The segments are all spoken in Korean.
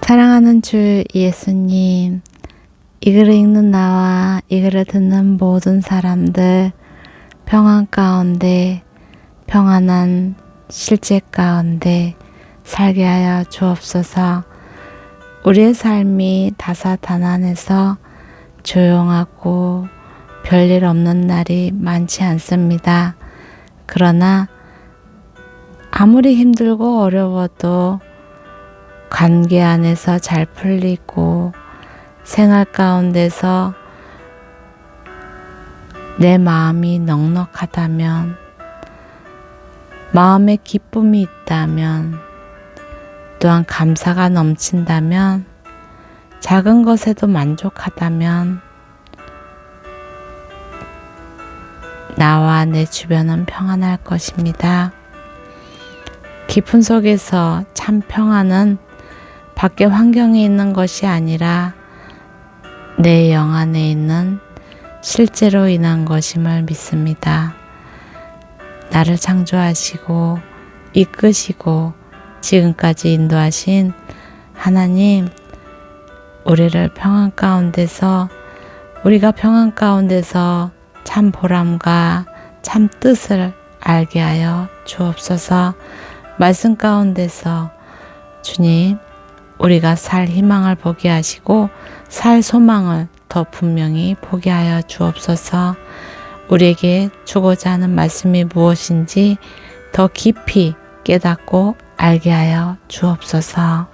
사랑하는 주 예수님, 이 글을 읽는 나와 이 글을 듣는 모든 사람들 평안 가운데, 평안한 실제 가운데 살게 하여 주옵소서. 우리의 삶이 다사다난해서 조용하고 별일 없는 날이 많지 않습니다. 그러나 아무리 힘들고 어려워도 관계 안에서 잘 풀리고 생활 가운데서 내 마음이 넉넉하다면, 마음에 기쁨이 있다면, 또한 감사가 넘친다면, 작은 것에도 만족하다면 나와 내 주변은 평안할 것입니다. 깊은 속에서 참 평안은 밖의 환경에 있는 것이 아니라 내 영 안에 있는 실제로 인한 것임을 믿습니다. 나를 창조하시고 이끄시고 지금까지 인도하신 하나님, 우리가 평안 가운데서 참 보람과 참 뜻을 알게 하여 주옵소서. 말씀 가운데서 주님, 우리가 살 희망을 보게 하시고 살 소망을 더 분명히 보게 하여 주옵소서. 우리에게 주고자 하는 말씀이 무엇인지 더 깊이 깨닫고 알게 하여 주옵소서.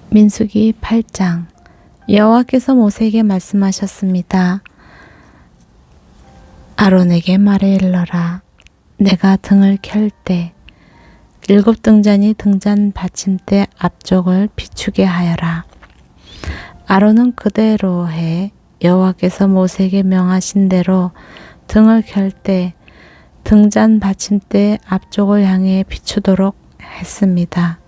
민수기 8장. 여호와께서 모세에게 말씀하셨습니다. 아론에게 말해 일러라. 내가 등을 켤 때 7 등잔이 등잔 받침대 앞쪽을 비추게 하여라. 아론은 그대로 해 여호와께서 모세에게 명하신 대로 등을 켤 때 등잔 받침대 앞쪽을 향해 비추도록 했습니다.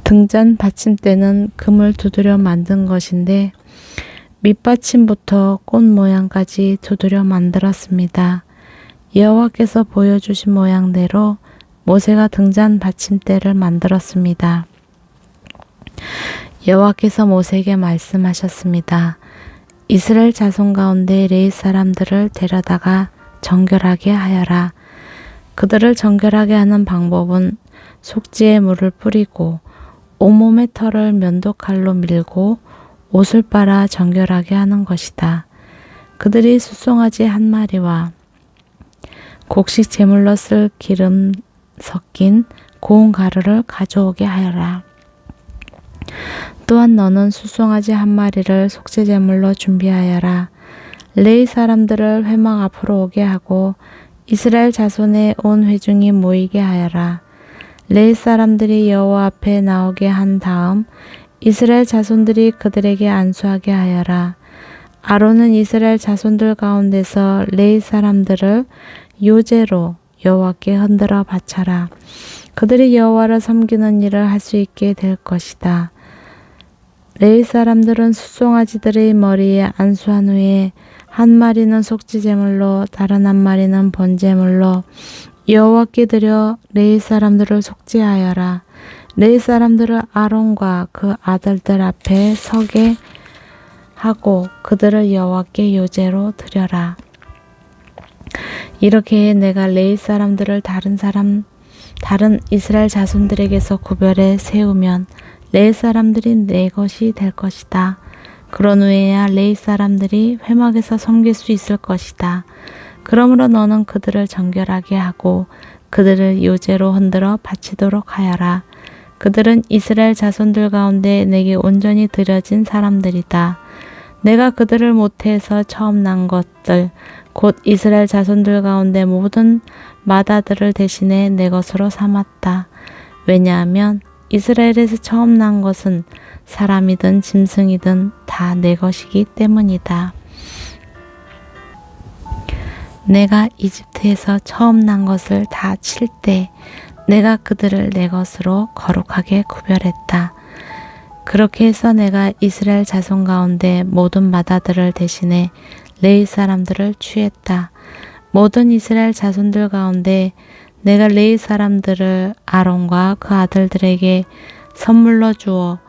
등잔 받침대는 금을 두드려 만든 것인데 밑받침부터 꽃 모양까지 두드려 만들었습니다. 여호와께서 보여주신 모양대로 모세가 등잔 받침대를 만들었습니다. 여호와께서 모세에게 말씀하셨습니다. 이스라엘 자손 가운데 레위 사람들을 데려다가 정결하게 하여라. 그들을 정결하게 하는 방법은 속지에 물을 뿌리고 온몸의 털을 면도칼로 밀고 옷을 빨아 정결하게 하는 것이다. 그들이 수송아지 1마리와 곡식 제물로 쓸 기름 섞인 고운 가루를 가져오게 하여라. 또한 너는 수송아지 1마리를 속죄 제물로 준비하여라. 레위 사람들을 회막 앞으로 오게 하고 이스라엘 자손의 온 회중이 모이게 하여라. 레위 사람들이 여호와 앞에 나오게 한 다음 이스라엘 자손들이 그들에게 안수하게 하여라. 아론은 이스라엘 자손들 가운데서 레위 사람들을 요제로 여호와께 흔들어 바쳐라. 그들이 여호와를 섬기는 일을 할 수 있게 될 것이다. 레위 사람들은 수송아지들의 머리에 안수한 후에 1마리는 속죄 제물로 다른 1마리는 번제물로 여호와께 드려 레위 사람들을 속죄하여라. 레위 사람들을 아론과 그 아들들 앞에 서게 하고 그들을 여호와께 요제로 드려라. 이렇게 내가 레위 사람들을 다른 이스라엘 자손들에게서 구별해 세우면 레위 사람들이 내 것이 될 것이다. 그런 후에야 레위 사람들이 회막에서 섬길 수 있을 것이다. 그러므로 너는 그들을 정결하게 하고 그들을 요제로 흔들어 바치도록 하여라. 그들은 이스라엘 자손들 가운데 내게 온전히 드려진 사람들이다. 내가 그들을 모태에서 처음 난 것들 곧 이스라엘 자손들 가운데 모든 맏아들을 대신해 내 것으로 삼았다. 왜냐하면 이스라엘에서 처음 난 것은 사람이든 짐승이든 다 내 것이기 때문이다. 내가 이집트에서 처음 난 것을 다 칠 때 내가 그들을 내 것으로 거룩하게 구별했다. 그렇게 해서 내가 이스라엘 자손 가운데 모든 맏아들을 대신해 레위 사람들을 취했다. 모든 이스라엘 자손들 가운데 내가 레위 사람들을 아론과 그 아들들에게 선물로 주어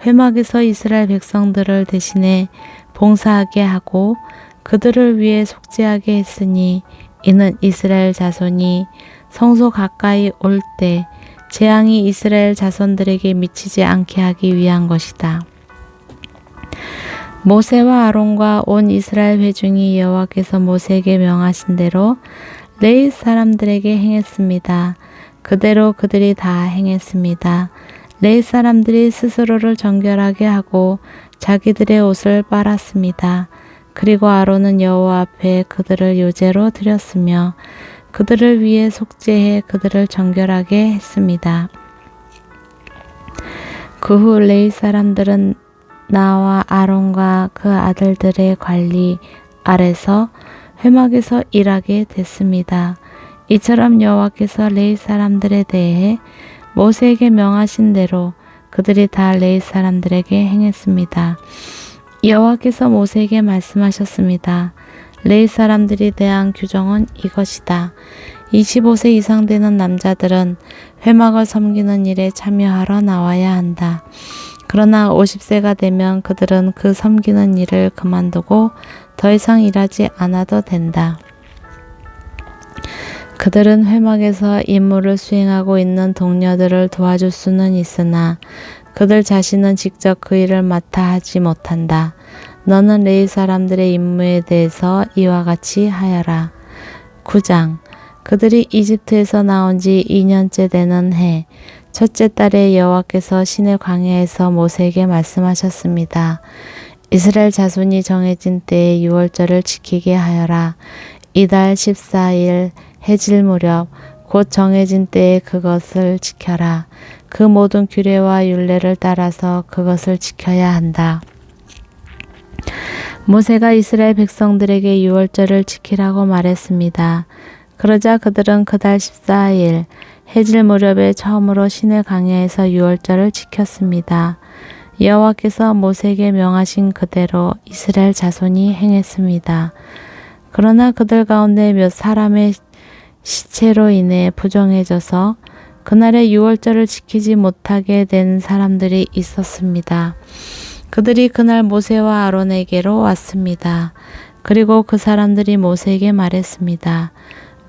회막에서 이스라엘 백성들을 대신해 봉사하게 하고 그들을 위해 속죄하게 했으니 이는 이스라엘 자손이 성소 가까이 올 때 재앙이 이스라엘 자손들에게 미치지 않게 하기 위한 것이다. 모세와 아론과 온 이스라엘 회중이 여호와께서 모세에게 명하신 대로 레위 사람들에게 행했습니다. 그대로 그들이 다 행했습니다. 레위 사람들이 스스로를 정결하게 하고 자기들의 옷을 빨았습니다. 그리고 아론은 여호와 앞에 그들을 요제로 드렸으며 그들을 위해 속죄해 그들을 정결하게 했습니다. 그 후 레위 사람들은 나와 아론과 그 아들들의 관리 아래서 회막에서 일하게 됐습니다. 이처럼 여호와께서 레위 사람들에 대해 모세에게 명하신 대로 그들이 다 레위 사람들에게 행했습니다. 여호와께서 모세에게 말씀하셨습니다. 레위 사람들에 대한 규정은 이것이다. 25세 이상 되는 남자들은 회막을 섬기는 일에 참여하러 나와야 한다. 그러나 50세가 되면 그들은 그 섬기는 일을 그만두고 더 이상 일하지 않아도 된다. 그들은 회막에서 임무를 수행하고 있는 동료들을 도와줄 수는 있으나 그들 자신은 직접 그 일을 맡아 하지 못한다. 너는 레위 사람들의 임무에 대해서 이와 같이 하여라. 9장 그들이 이집트에서 나온 지 2년째 되는 해 첫째 달에 여호와께서 시내 광야에서 모세에게 말씀하셨습니다. 이스라엘 자손이 정해진 때에 유월절을 지키게 하여라. 이달 14일 해질 무렵 곧 정해진 때에 그것을 지켜라. 그 모든 규례와 율례를 따라서 그것을 지켜야 한다. 모세가 이스라엘 백성들에게 유월절을 지키라고 말했습니다. 그러자 그들은 그달 14일 해질 무렵에 처음으로 시내 광야에서 유월절을 지켰습니다. 여호와께서 모세에게 명하신 그대로 이스라엘 자손이 행했습니다. 그러나 그들 가운데 몇 사람의 시체로 인해 부정해져서 그날의 유월절을 지키지 못하게 된 사람들이 있었습니다. 그들이 그날 모세와 아론에게로 왔습니다. 그리고 그 사람들이 모세에게 말했습니다.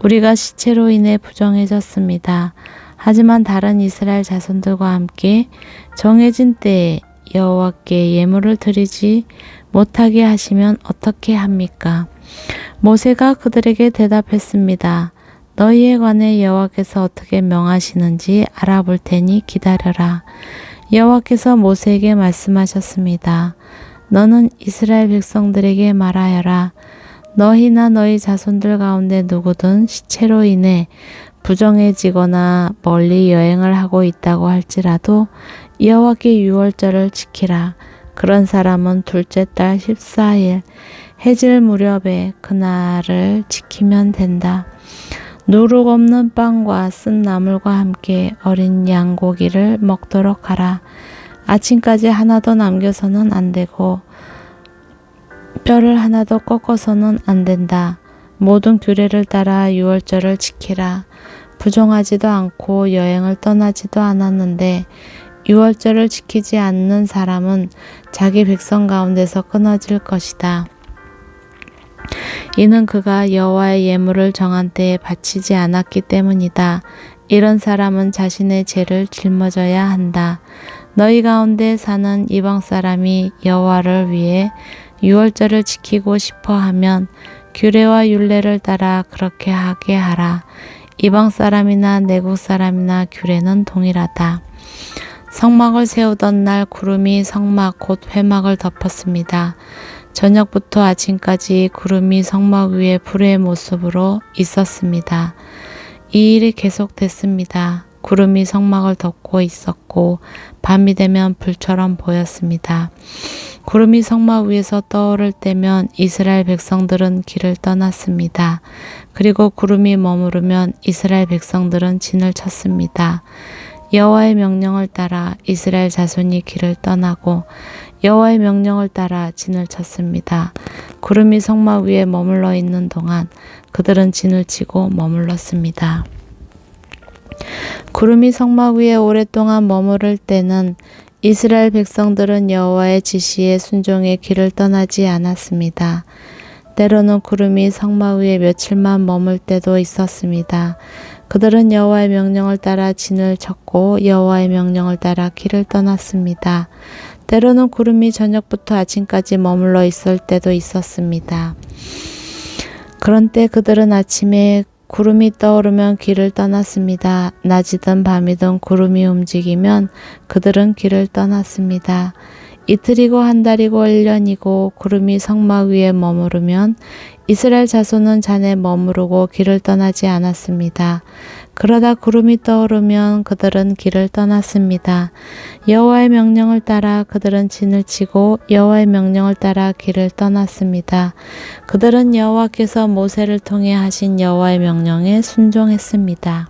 우리가 시체로 인해 부정해졌습니다. 하지만 다른 이스라엘 자손들과 함께 정해진 때에 여호와께 예물을 드리지 못하게 하시면 어떻게 합니까? 모세가 그들에게 대답했습니다. 너희에 관해 여호와께서 어떻게 명하시는지 알아볼 테니 기다려라. 여호와께서 모세에게 말씀하셨습니다. 너는 이스라엘 백성들에게 말하여라. 너희나 너희 자손들 가운데 누구든 시체로 인해 부정해지거나 멀리 여행을 하고 있다고 할지라도 여호와께 유월절을 지키라. 그런 사람은 둘째 달 14일 해질 무렵에 그날을 지키면 된다. 누룩 없는 빵과 쓴 나물과 함께 어린 양고기를 먹도록 하라. 아침까지 하나도 남겨서는 안 되고 뼈를 하나도 꺾어서는 안 된다. 모든 규례를 따라 유월절을 지키라. 부정하지도 않고 여행을 떠나지도 않았는데 유월절을 지키지 않는 사람은 자기 백성 가운데서 끊어질 것이다. 이는 그가 여호와의 예물을 정한 때에 바치지 않았기 때문이다. 이런 사람은 자신의 죄를 짊어져야 한다. 너희 가운데 사는 이방 사람이 여호와를 위해 유월절을 지키고 싶어 하면 규례와 율례를 따라 그렇게 하게 하라. 이방 사람이나 내국 사람이나 규례는 동일하다. 성막을 세우던 날 구름이 성막 곧 회막을 덮었습니다. 저녁부터 아침까지 구름이 성막 위에 불의 모습으로 있었습니다. 이 일이 계속됐습니다. 구름이 성막을 덮고 있었고 밤이 되면 불처럼 보였습니다. 구름이 성막 위에서 떠오를 때면 이스라엘 백성들은 길을 떠났습니다. 그리고 구름이 머무르면 이스라엘 백성들은 진을 쳤습니다. 여호와의 명령을 따라 이스라엘 자손이 길을 떠나고 여호와의 명령을 따라 진을 쳤습니다. 구름이 성막 위에 머물러 있는 동안 그들은 진을 치고 머물렀습니다. 구름이 성막 위에 오랫동안 머무를 때는 이스라엘 백성들은 여호와의 지시에 순종해 길을 떠나지 않았습니다. 때로는 구름이 성막 위에 며칠만 머물 때도 있었습니다. 그들은 여호와의 명령을 따라 진을 쳤고 여호와의 명령을 따라 길을 떠났습니다. 때로는 구름이 저녁부터 아침까지 머물러 있을 때도 있었습니다. 그런 때 그들은 아침에 구름이 떠오르면 길을 떠났습니다. 낮이든 밤이든 구름이 움직이면 그들은 길을 떠났습니다. 이틀이고 한 달이고 1년이고 구름이 성막 위에 머무르면 이스라엘 자손은 잔에 머무르고 길을 떠나지 않았습니다. 그러다 구름이 떠오르면 그들은 길을 떠났습니다. 여호와의 명령을 따라 그들은 진을 치고 여호와의 명령을 따라 길을 떠났습니다. 그들은 여호와께서 모세를 통해 하신 여호와의 명령에 순종했습니다.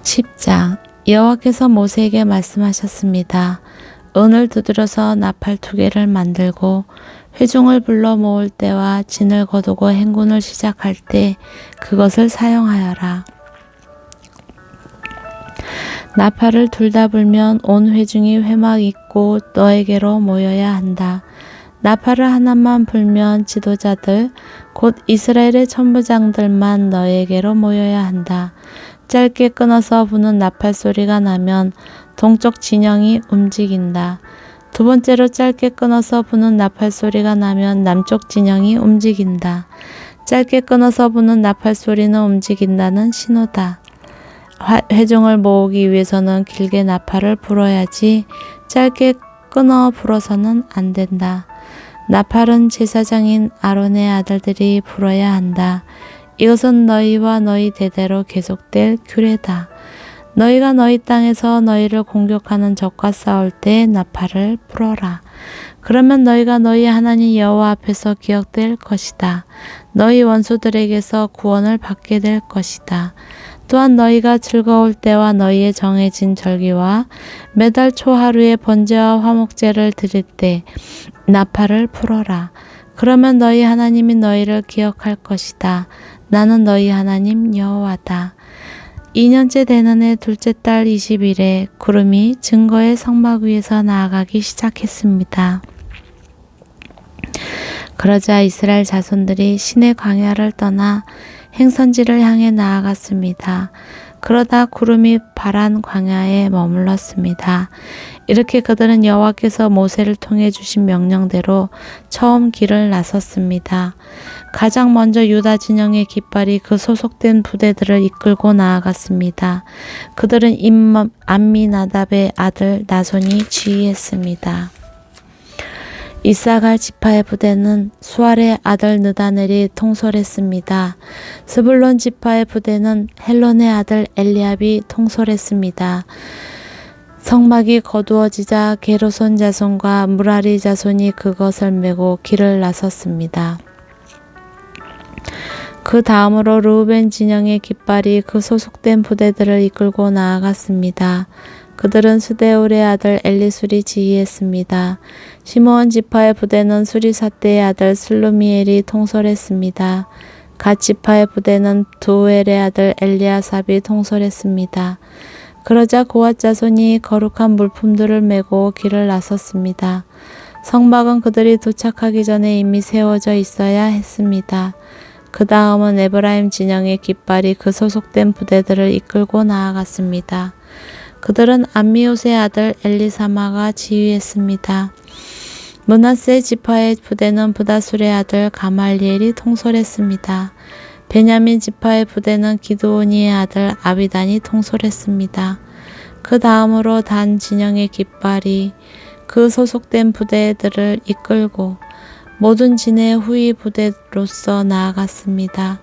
10장 여호와께서 모세에게 말씀하셨습니다. 은을 두드려서 나팔 2개를 만들고 회중을 불러 모을 때와 진을 거두고 행군을 시작할 때 그것을 사용하여라. 나팔을 둘 다 불면 온 회중이 회막 잇고 너에게로 모여야 한다. 나팔을 하나만 불면 지도자들 곧 이스라엘의 천부장들만 너에게로 모여야 한다. 짧게 끊어서 부는 나팔 소리가 나면 동쪽 진영이 움직인다. 두 번째로 짧게 끊어서 부는 나팔 소리가 나면 남쪽 진영이 움직인다. 짧게 끊어서 부는 나팔 소리는 움직인다는 신호다. 회중을 모으기 위해서는 길게 나팔을 불어야지 짧게 끊어 불어서는 안 된다. 나팔은 제사장인 아론의 아들들이 불어야 한다. 이것은 너희와 너희 대대로 계속될 규례다. 너희가 너희 땅에서 너희를 공격하는 적과 싸울 때 나팔을 불어라. 그러면 너희가 너희 하나님 여호와 앞에서 기억될 것이다. 너희 원수들에게서 구원을 받게 될 것이다. 또한 너희가 즐거울 때와 너희의 정해진 절기와 매달 초하루에 번제와 화목제를 드릴 때 나팔을 불어라. 그러면 너희 하나님이 너희를 기억할 것이다. 나는 너희 하나님 여호와다. 2년째 되는 해 둘째 달 20일에 구름이 증거의 성막 위에서 나아가기 시작했습니다. 그러자 이스라엘 자손들이 신의 광야를 떠나 행선지를 향해 나아갔습니다. 그러다 구름이 파란 광야에 머물렀습니다. 이렇게 그들은 여호와께서 모세를 통해 주신 명령대로 처음 길을 나섰습니다. 가장 먼저 유다 진영의 깃발이 그 소속된 부대들을 이끌고 나아갔습니다. 그들은 암미나답의 아들 나손이 지휘했습니다. 이사갈 지파의 부대는 수알의 아들 느다넬이 통솔했습니다. 스불론 지파의 부대는 헬론의 아들 엘리압이 통솔했습니다. 성막이 거두어지자 게르손 자손과 무라리 자손이 그것을 메고 길을 나섰습니다. 그 다음으로 르우벤 진영의 깃발이 그 소속된 부대들을 이끌고 나아갔습니다. 그들은 스데울의 아들 엘리술이 지휘했습니다. 시므온 지파의 부대는 수리사대의 아들 슬루미엘이 통솔했습니다. 갓 지파의 부대는 두엘의 아들 엘리아삽이 통솔했습니다. 그러자 고앗 자손이 거룩한 물품들을 메고 길을 나섰습니다. 성막은 그들이 도착하기 전에 이미 세워져 있어야 했습니다. 그 다음은 에브라임 진영의 깃발이 그 소속된 부대들을 이끌고 나아갔습니다. 그들은 암미옷의 아들 엘리사마가 지휘했습니다. 므낫세 지파의 부대는 부다술의 아들 가말리엘이 통솔했습니다. 베냐민 지파의 부대는 기드오니의 아들 아비단이 통솔했습니다. 그 다음으로 단 진영의 깃발이 그 소속된 부대들을 이끌고 모든 진의 후위 부대로서 나아갔습니다.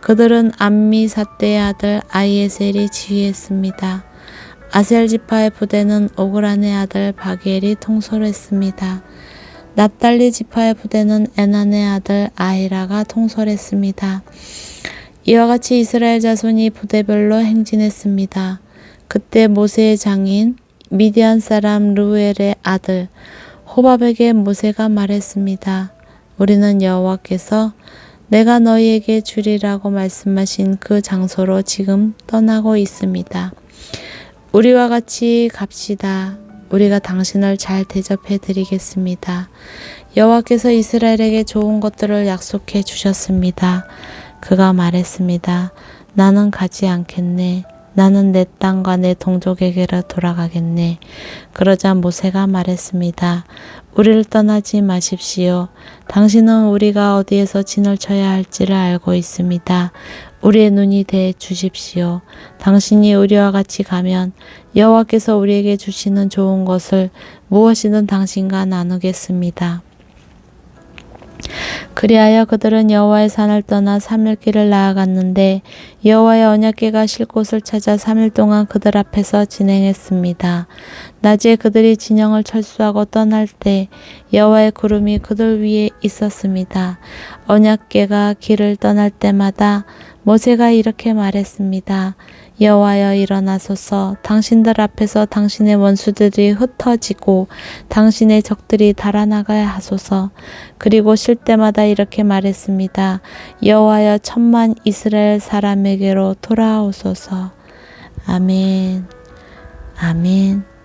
그들은 암미사대의 아들 아이에셀이 지휘했습니다. 아셀 지파의 부대는 오그란의 아들 바기엘이 통솔했습니다. 납달리 지파의 부대는 에난의 아들 아히라가 통솔했습니다. 이와 같이 이스라엘 자손이 부대별로 행진했습니다. 그때 모세의 장인 미디안 사람 르우엘의 아들 호밥에게 모세가 말했습니다. 우리는 여호와께서 내가 너희에게 주리라고 말씀하신 그 장소로 지금 떠나고 있습니다. 우리와 같이 갑시다. 우리가 당신을 잘 대접해 드리겠습니다. 여호와께서 이스라엘에게 좋은 것들을 약속해 주셨습니다. 그가 말했습니다. 나는 가지 않겠네. 나는 내 땅과 내 동족에게로 돌아가겠네. 그러자 모세가 말했습니다. 우리를 떠나지 마십시오. 당신은 우리가 어디에서 진을 쳐야 할지를 알고 있습니다. 우리의 눈이 돼 주십시오. 당신이 우리와 같이 가면 여호와께서 우리에게 주시는 좋은 것을 무엇이든 당신과 나누겠습니다. 그리하여 그들은 여호와의 산을 떠나 3일 길을 나아갔는데 여호와의 언약궤가 실 곳을 찾아 3일 동안 그들 앞에서 진행했습니다. 낮에 그들이 진영을 철수하고 떠날 때 여호와의 구름이 그들 위에 있었습니다. 언약궤가 길을 떠날 때마다 모세가 이렇게 말했습니다. 여호와여 일어나소서. 당신들 앞에서 당신의 원수들이 흩어지고 당신의 적들이 달아나가야 하소서. 그리고 쉴 때마다 이렇게 말했습니다. 여호와여 천만 이스라엘 사람에게로 돌아오소서. 아멘. 아멘.